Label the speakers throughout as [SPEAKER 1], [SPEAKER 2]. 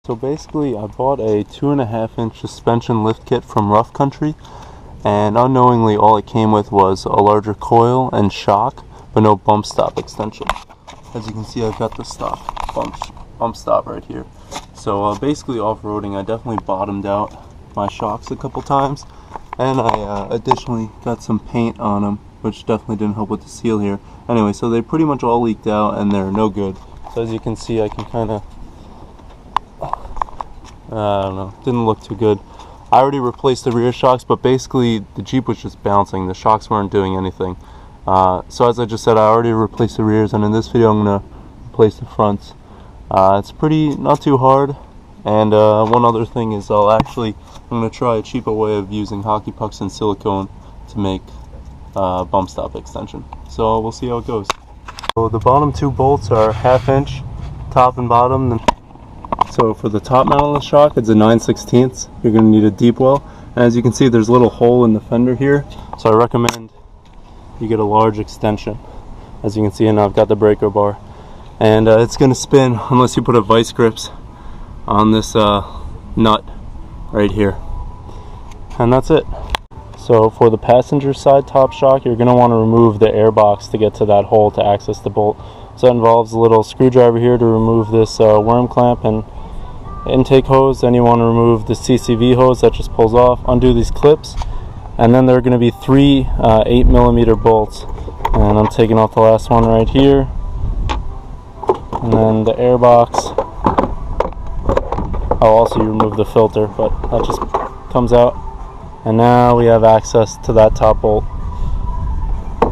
[SPEAKER 1] So basically I bought a 2.5-inch suspension lift kit from Rough Country, and unknowingly all it came with was a larger coil and shock, but no bump stop extension. As you can see, I've got the stock bump stop right here. So basically off-roading, I definitely bottomed out my shocks a couple times, and I additionally got some paint on them, which definitely didn't help with the seal here. Anyway, so they pretty much all leaked out and they're no good. So as you can see, I can kind of, I don't know, didn't look too good. I already replaced the rear shocks, but basically the Jeep was just bouncing. The shocks weren't doing anything. So as I just said, I already replaced the rears, and in this video I'm going to replace the fronts. It's not too hard. And one other thing is I'm going to try a cheaper way of using hockey pucks and silicone to make bump stop extension. So we'll see how it goes. So the bottom two bolts are 1/2 inch, top and bottom. So for the top mount of the shock, it's a 9/16. You're going to need a deep well. And as you can see, there's a little hole in the fender here. So I recommend you get a large extension. As you can see, and I've got the breaker bar. And it's going to spin unless you put a vice grips on this nut right here. And that's it. So for the passenger side top shock, you're going to want to remove the air box to get to that hole to access the bolt. So that involves a little screwdriver here to remove this worm clamp and intake hose. Then you want to remove the CCV hose that just pulls off, undo these clips, and then there are going to be 3 8mm bolts. And I'm taking off the last one right here. And then the air box. I'll also remove the filter, but that just comes out. And now we have access to that top bolt.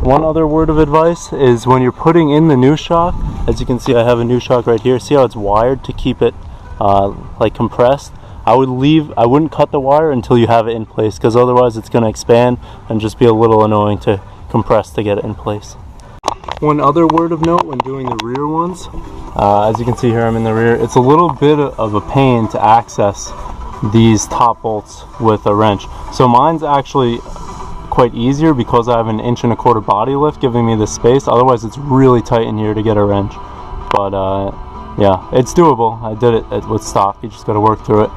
[SPEAKER 1] One other word of advice is when you're putting in the new shock, as you can see I have a new shock right here. See how it's wired to keep it like compressed? I wouldn't cut the wire until you have it in place, because otherwise it's going to expand and just be a little annoying to compress to get it in place. One other word of note when doing the rear ones, as you can see here I'm in the rear, it's a little bit of a pain to access these top bolts with a wrench. So mine's actually quite easier because I have an 1.25 inch body lift giving me this space. Otherwise it's really tight in here to get a wrench. But yeah, it's doable. I did it with stock. You just got to work through it.